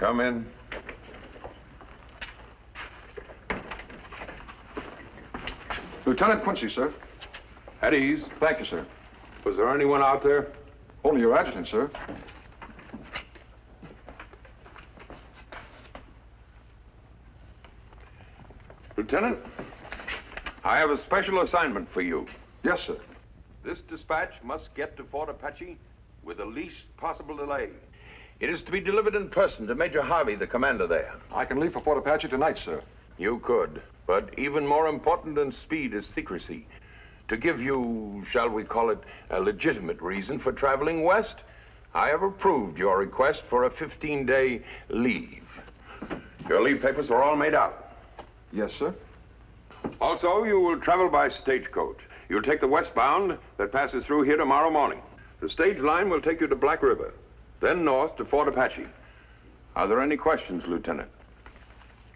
Come in. Lieutenant Quincy, sir. At ease. Thank you, sir. Was there anyone out there? Only your adjutant, sir. Lieutenant, I have a special assignment for you. Yes, sir. This dispatch must get to Fort Apache with the least possible delay. It is to be delivered in person to Major Harvey, the commander there. I can leave for Fort Apache tonight, sir. You could, but even more important than speed is secrecy. To give you, shall we call it, a legitimate reason for traveling west, I have approved your request for a 15-day leave. Your leave papers are all made out. Yes, sir. Also, you will travel by stagecoach. You'll take the westbound that passes through here tomorrow morning. The stage line will take you to Black River, then north to Fort Apache. Are there any questions, Lieutenant?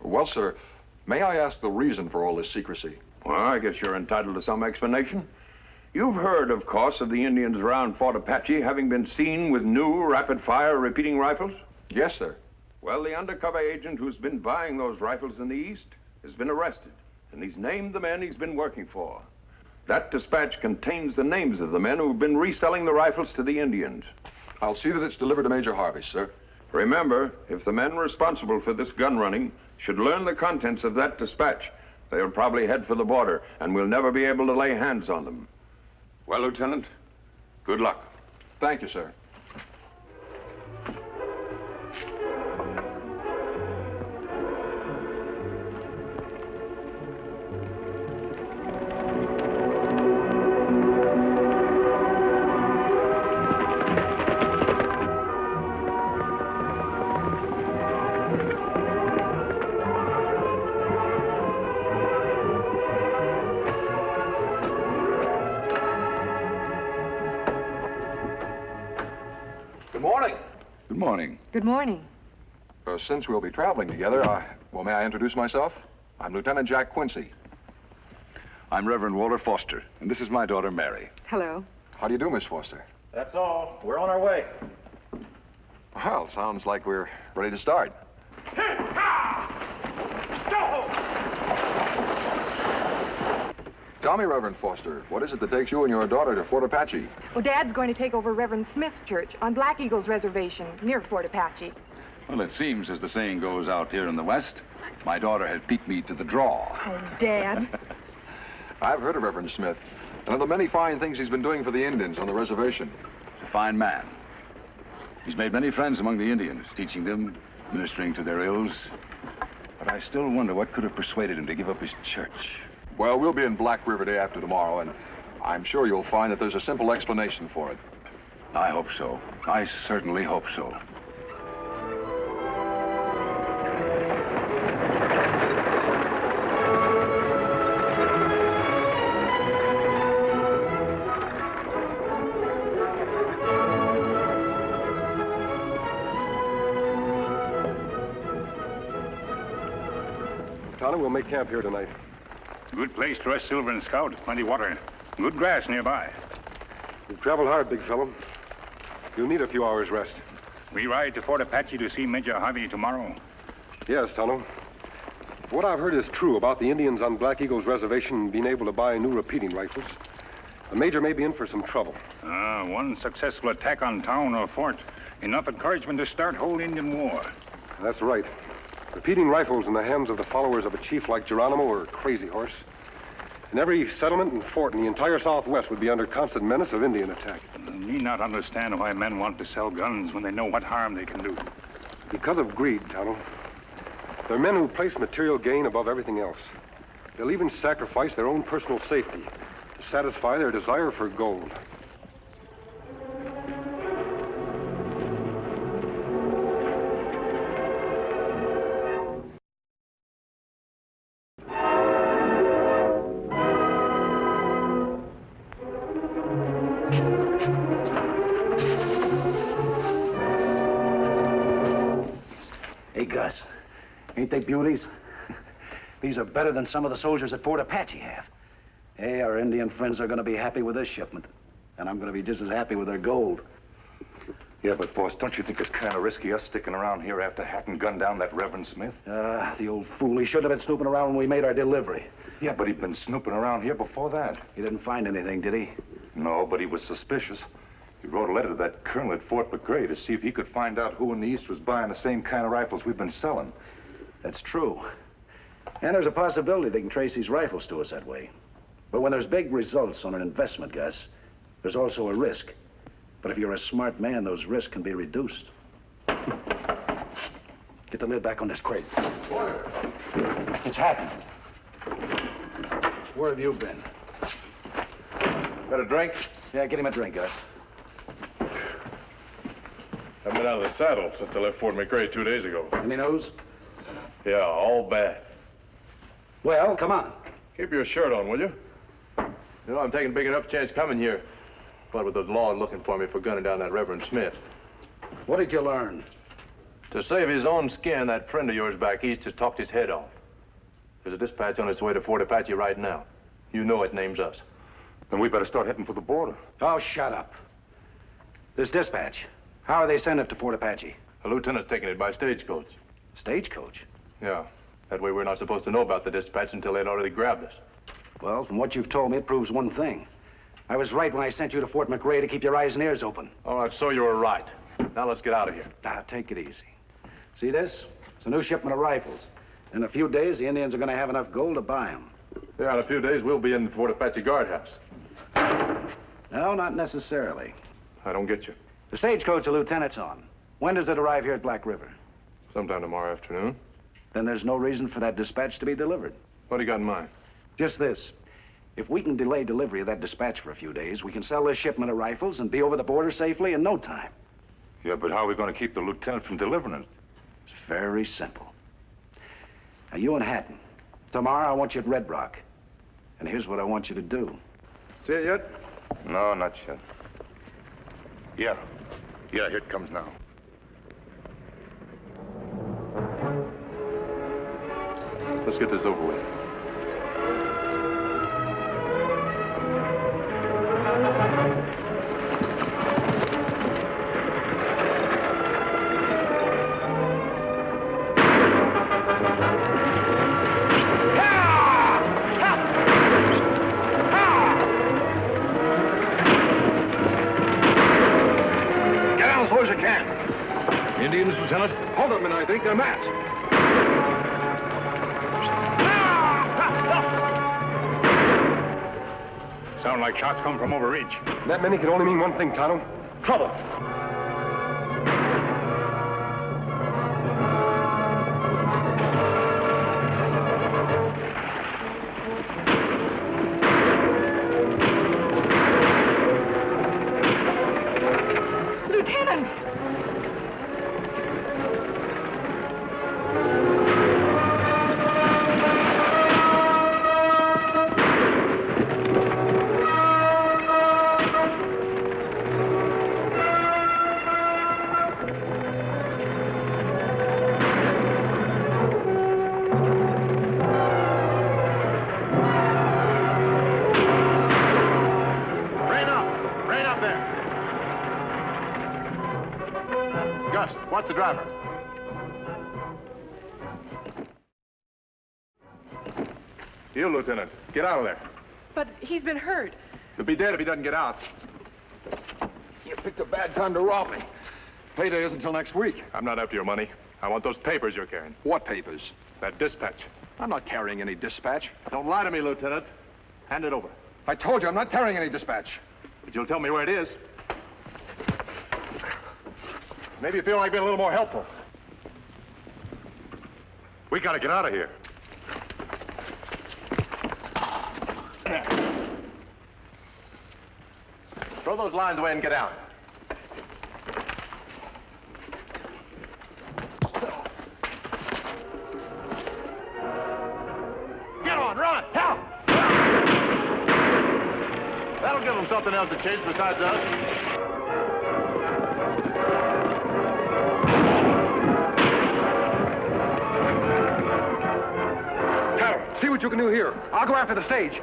Well, sir, may I ask the reason for all this secrecy? Well, I guess you're entitled to some explanation. You've heard, of course, of the Indians around Fort Apache having been seen with new rapid-fire repeating rifles? Yes, sir. Well, the undercover agent who's been buying those rifles in the east has been arrested, and he's named the men he's been working for. That dispatch contains the names of the men who've been reselling the rifles to the Indians. I'll see that it's delivered to Major Harvey, sir. Remember, if the men responsible for this gun running should learn the contents of that dispatch, they'll probably head for the border, and we'll never be able to lay hands on them. Well, Lieutenant, good luck. Thank you, sir. Good morning. Since we'll be traveling together, may I introduce myself? I'm Lieutenant Jack Quincy. I'm Reverend Walter Foster, and this is my daughter, Mary. Hello. How do you do, Miss Foster? That's all. We're on our way. Well, sounds like we're ready to start. Tell me, Reverend Foster, what is it that takes you and your daughter to Fort Apache? Well, Dad's going to take over Reverend Smith's church on Black Eagle's reservation near Fort Apache. Well, it seems, as the saying goes out here in the West, my daughter has beat me to the draw. Oh, Dad. I've heard of Reverend Smith, and of the many fine things he's been doing for the Indians on the reservation. He's a fine man. He's made many friends among the Indians, teaching them, ministering to their ills. But I still wonder what could have persuaded him to give up his church. Well, we'll be in Black River day after tomorrow, and I'm sure you'll find that there's a simple explanation for it. I hope so. I certainly hope so. Tonto, we'll make camp here tonight. Good place to rest Silver and Scout. Plenty water. Good grass nearby. You've traveled hard, big fellow. You'll need a few hours' rest. We ride to Fort Apache to see Major Harvey tomorrow. Yes, Tonto. What I've heard is true about the Indians on Black Eagle's reservation being able to buy new repeating rifles. The Major may be in for some trouble. One successful attack on town or fort. Enough encouragement to start whole Indian war. That's right. Repeating rifles in the hands of the followers of a chief like Geronimo or Crazy Horse. And every settlement and fort in the entire Southwest would be under constant menace of Indian attack. Me not understand why men want to sell guns when they know what harm they can do. Because of greed, Tonto. They're men who place material gain above everything else. They'll even sacrifice their own personal safety to satisfy their desire for gold. Hey, Gus, ain't they beauties? These are better than some of the soldiers at Fort Apache have. Hey, our Indian friends are going to be happy with this shipment. And I'm going to be just as happy with their gold. Yeah, but, boss, don't you think it's kind of risky us sticking around here after Hatton gunned down that Reverend Smith? The old fool. He shouldn't have been snooping around when we made our delivery. Yeah, but he'd been snooping around here before that. He didn't find anything, did he? No, but he was suspicious. He wrote a letter to that colonel at Fort McRae to see if he could find out who in the East was buying the same kind of rifles we've been selling. That's true. And there's a possibility they can trace these rifles to us that way. But when there's big results on an investment, Gus, there's also a risk. But if you're a smart man, those risks can be reduced. Get the lid back on this crate. It's Hatton. Where have you been? Got a drink? Yeah, get him a drink, Gus. I've been out of the saddle since I left Fort McRae 2 days ago. Any news? Yeah, all bad. Well, come on. Keep your shirt on, will you? You know, I'm taking a big enough chance coming here. But with the law looking for me for gunning down that Reverend Smith. What did you learn? To save his own skin, that friend of yours back east has talked his head off. There's a dispatch on its way to Fort Apache right now. You know it names us. Then we better start heading for the border. Oh, shut up. This dispatch, how are they sending it to Fort Apache? The lieutenant's taking it by stagecoach. Stagecoach? Yeah. That way we're not supposed to know about the dispatch until they'd already grabbed us. Well, from what you've told me, it proves one thing. I was right when I sent you to Fort McRae to keep your eyes and ears open. All right, so you were right. Now let's get out of here. Now, take it easy. See this? It's a new shipment of rifles. In a few days, the Indians are going to have enough gold to buy them. Yeah, in a few days, we'll be in Fort Apache guardhouse. No, not necessarily. I don't get you. The stagecoach the lieutenant's on. When does it arrive here at Black River? Sometime tomorrow afternoon. Then there's no reason for that dispatch to be delivered. What do you got in mind? Just this. If we can delay delivery of that dispatch for a few days, we can sell this shipment of rifles and be over the border safely in no time. Yeah, but how are we going to keep the lieutenant from delivering it? It's very simple. Now, you and Hatton, tomorrow I want you at Red Rock. And here's what I want you to do. See it yet? No, not yet. Yeah, here it comes now. Let's get this over with. Indians, Lieutenant? Hold up a minute, I think they're masked. Sound like shots come from over ridge. That many can only mean one thing, Tonto. Trouble. Lieutenant! Watch the driver. You, Lieutenant, get out of there. But he's been hurt. He'll be dead if he doesn't get out. You picked a bad time to rob me. Payday isn't until next week. I'm not after your money. I want those papers you're carrying. What papers? That dispatch. I'm not carrying any dispatch. Don't lie to me, Lieutenant. Hand it over. I told you I'm not carrying any dispatch. But you'll tell me where it is. Maybe you feel like being a little more helpful. We got to get out of here. Throw those lines away and get out. Get on, run! Help! That'll give them something else to chase besides us. See what you can do here. I'll go after the stage.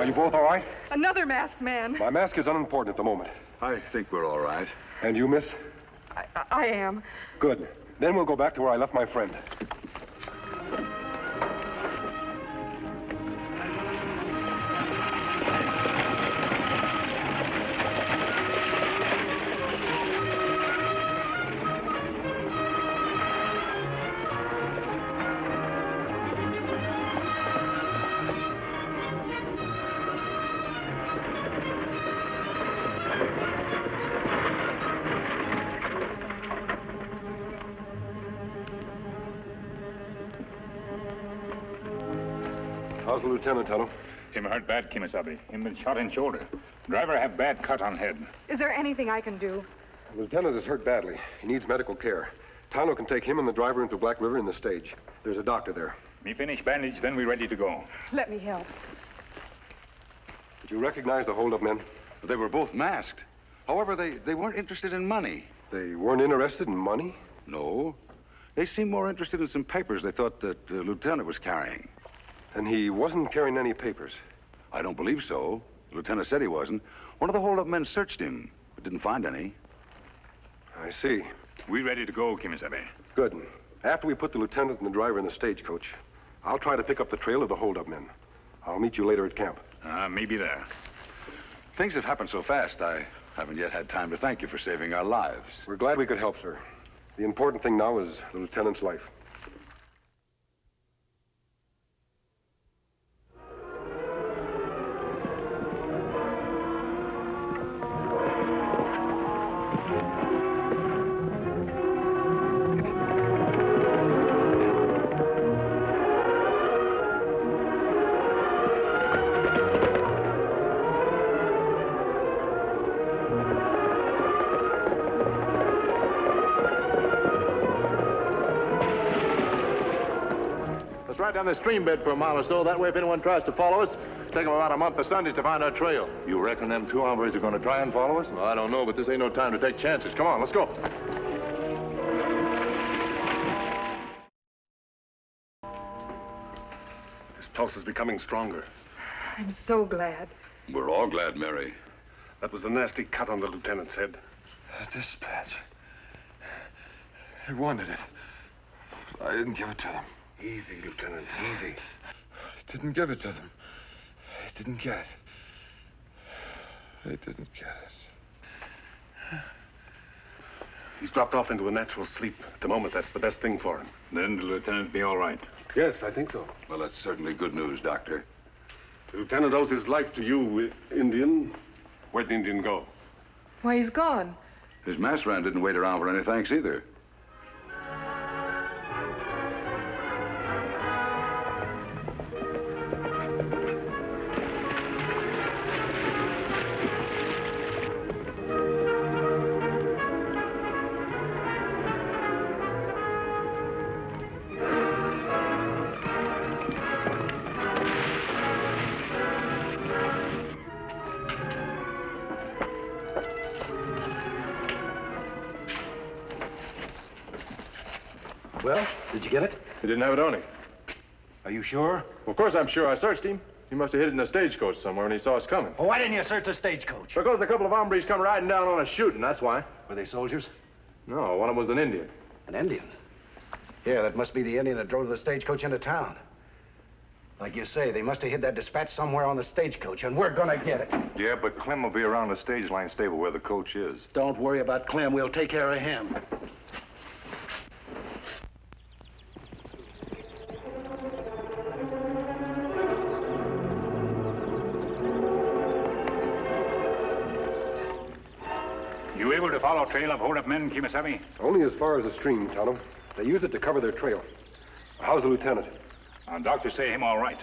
Are you both all right? Another masked man. My mask is unimportant at the moment. I think we're all right. And you, miss? I am. Good. Then we'll go back to where I left my friend. How's the lieutenant, Tonto? Him hurt bad, Kimasabi. Him been shot in shoulder. Driver have bad cut on head. Is there anything I can do? The lieutenant is hurt badly. He needs medical care. Tonto can take him and the driver into Black River in the stage. There's a doctor there. Me finish bandage, then we ready to go. Let me help. Did you recognize the hold-up men? They were both masked. However, they weren't interested in money. They weren't interested in money? No. They seemed more interested in some papers they thought that the lieutenant was carrying. And he wasn't carrying any papers? I don't believe so. The lieutenant said he wasn't. One of the hold-up men searched him, but didn't find any. I see. We ready to go, Kimasabi. Good. After we put the lieutenant and the driver in the stagecoach, I'll try to pick up the trail of the hold-up men. I'll meet you later at camp. Maybe there. Things have happened so fast, I haven't yet had time to thank you for saving our lives. We're glad we could help, sir. The important thing now is the lieutenant's life. Down the stream bed for a mile or so. That way, if anyone tries to follow us, take them about a month of Sundays to find our trail. You reckon them two hombres are going to try and follow us? Well, I don't know, but this ain't no time to take chances. Come on, let's go. His pulse is becoming stronger. I'm so glad. We're all glad, Mary. That was a nasty cut on the lieutenant's head. A dispatch. He wanted it. I didn't give it to them. Easy, Lieutenant, easy. I didn't give it to them. They didn't get it. They didn't get it. He's dropped off into a natural sleep. At the moment, that's the best thing for him. Then the lieutenant be all right. Yes, I think so. Well, that's certainly good news, Doctor. The lieutenant owes his life to you, Indian. Where'd the Indian go? Why, he's gone. His masked man didn't wait around for any thanks either. Well, did you get it? He didn't have it on him. Are you sure? Well, of course I'm sure. I searched him. He must have hid it in a stagecoach somewhere when he saw us coming. Well, why didn't you search the stagecoach? Because a couple of hombres come riding down on us shooting, that's why. Were they soldiers? No, one of them was an Indian. An Indian? Yeah, that must be the Indian that drove the stagecoach into town. Like you say, they must have hid that dispatch somewhere on the stagecoach, and we're gonna get it. Yeah, but Clem will be around the stage line stable where the coach is. Don't worry about Clem. We'll take care of him. You able to follow trail of hold-up men, Kimasabi? Only as far as the stream, Tonto. They use it to cover their trail. How's the lieutenant? Doctor say him all right.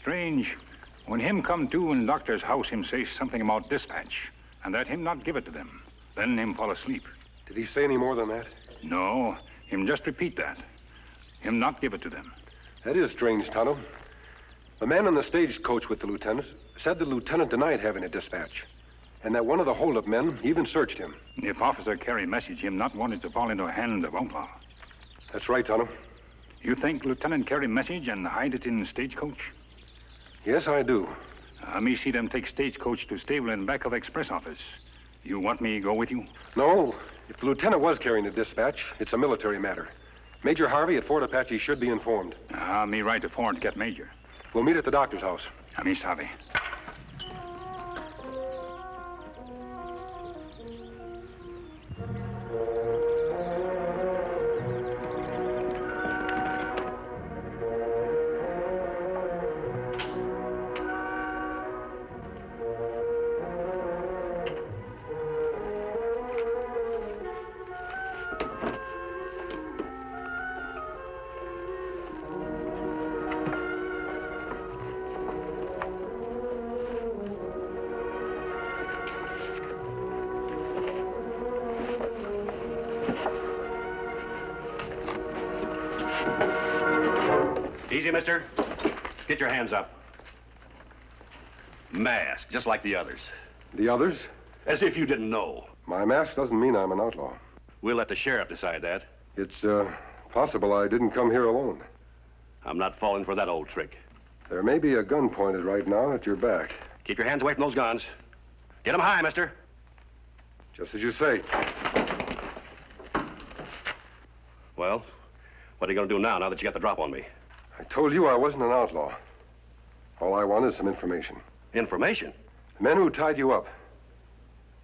Strange. When him come to in doctor's house, him say something about dispatch, and that him not give it to them. Then him fall asleep. Did he say any more than that? No, him just repeat that. Him not give it to them. That is strange, Tonto. The man on the stagecoach with the lieutenant said the lieutenant denied having a dispatch, and that one of the hold-up men even searched him. If officer carry message, him not wanted to fall into hands of outlaw. That's right, Tonto. You think Lieutenant carry message and hide it in the stagecoach? Yes, I do. Me see them take stagecoach to stable in back of express office. You want me go with you? No. If the lieutenant was carrying the dispatch, it's a military matter. Major Harvey at Fort Apache should be informed. Me ride to Fort to get Major. We'll meet at the doctor's house. Me sorry. Easy, mister. Get your hands up. Mask, just like the others. The others? As if you didn't know. My mask doesn't mean I'm an outlaw. We'll let the sheriff decide that. It's, possible I didn't come here alone. I'm not falling for that old trick. There may be a gun pointed right now at your back. Keep your hands away from those guns. Get them high, mister. Just as you say. Well, what are you going to do now that you got the drop on me? I told you I wasn't an outlaw. All I want is some information. Information? The men who tied you up.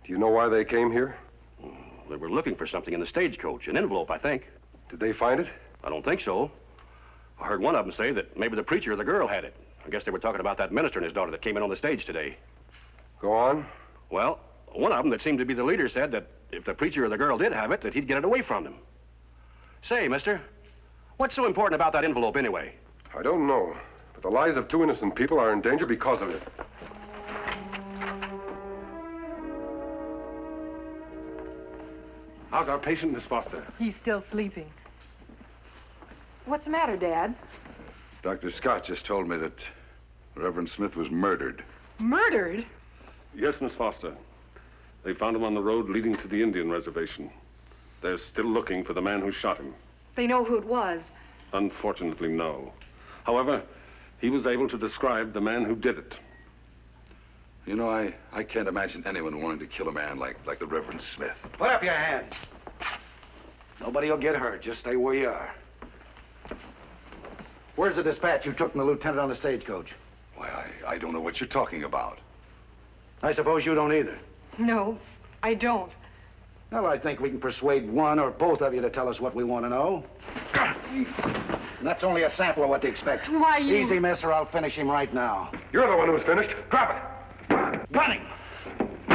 Do you know why they came here? They were looking for something in the stagecoach. An envelope, I think. Did they find it? I don't think so. I heard one of them say that maybe the preacher or the girl had it. I guess they were talking about that minister and his daughter that came in on the stage today. Go on. Well, one of them that seemed to be the leader said that if the preacher or the girl did have it, that he'd get it away from them. Say, mister, what's so important about that envelope anyway? I don't know, but the lives of two innocent people are in danger because of it. How's our patient, Miss Foster? He's still sleeping. What's the matter, Dad? Dr. Scott just told me that Reverend Smith was murdered. Murdered? Yes, Miss Foster. They found him on the road leading to the Indian reservation. They're still looking for the man who shot him. They know who it was. Unfortunately, no. However, he was able to describe the man who did it. You know, I can't imagine anyone wanting to kill a man like the Reverend Smith. Put up your hands. Nobody will get hurt. Just stay where you are. Where's the dispatch you took from the lieutenant on the stagecoach? Why, I don't know what you're talking about. I suppose you don't either. No, I don't. Well, I think we can persuade one or both of you to tell us what we want to know. And that's only a sample of what to expect. Why, you... Easy, miss, or I'll finish him right now. You're the one who's finished. Drop it. Gunning! Stay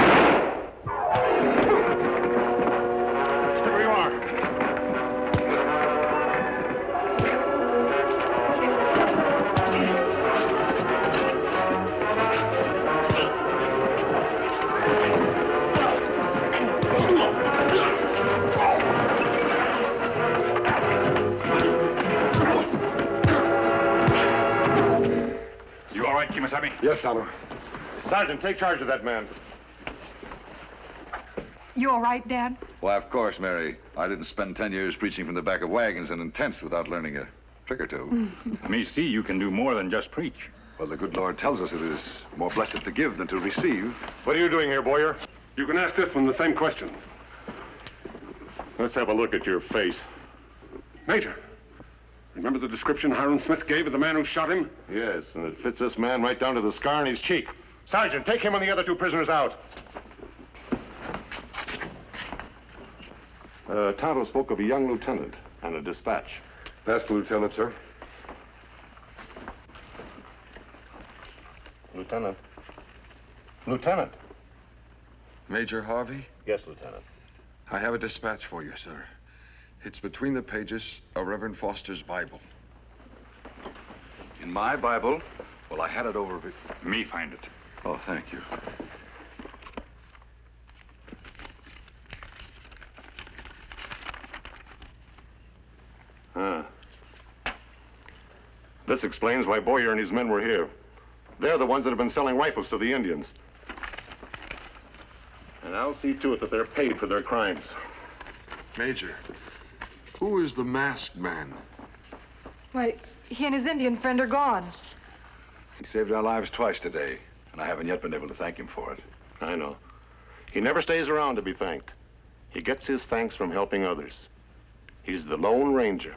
where you are. You all right, Kimasabi? Yes, Tonto. Sergeant, take charge of that man. You all right, Dad? Why, of course, Mary. I didn't spend 10 years preaching from the back of wagons and in tents without learning a trick or two. Me see you can do more than just preach. Well, the good Lord tells us it is more blessed to give than to receive. What are you doing here, Boyer? You can ask this one the same question. Let's have a look at your face. Major, remember the description Hiram Smith gave of the man who shot him? Yes, and it fits this man right down to the scar on his cheek. Sergeant, take him and the other two prisoners out. Tonto spoke of a young lieutenant and a dispatch. That's the lieutenant, sir. Lieutenant. Lieutenant. Major Harvey, Yes, Lieutenant. I have a dispatch for you, sir. It's between the pages of Reverend Foster's Bible. In my Bible? Well, I had it over... Me find it. Oh, thank you. This explains why Boyer and his men were here. They're the ones that have been selling rifles to the Indians. And I'll see to it that they're paid for their crimes. Major, who is the masked man? Why, he and his Indian friend are gone. He saved our lives twice today, and I haven't yet been able to thank him for it. I know. He never stays around to be thanked. He gets his thanks from helping others. He's the Lone Ranger.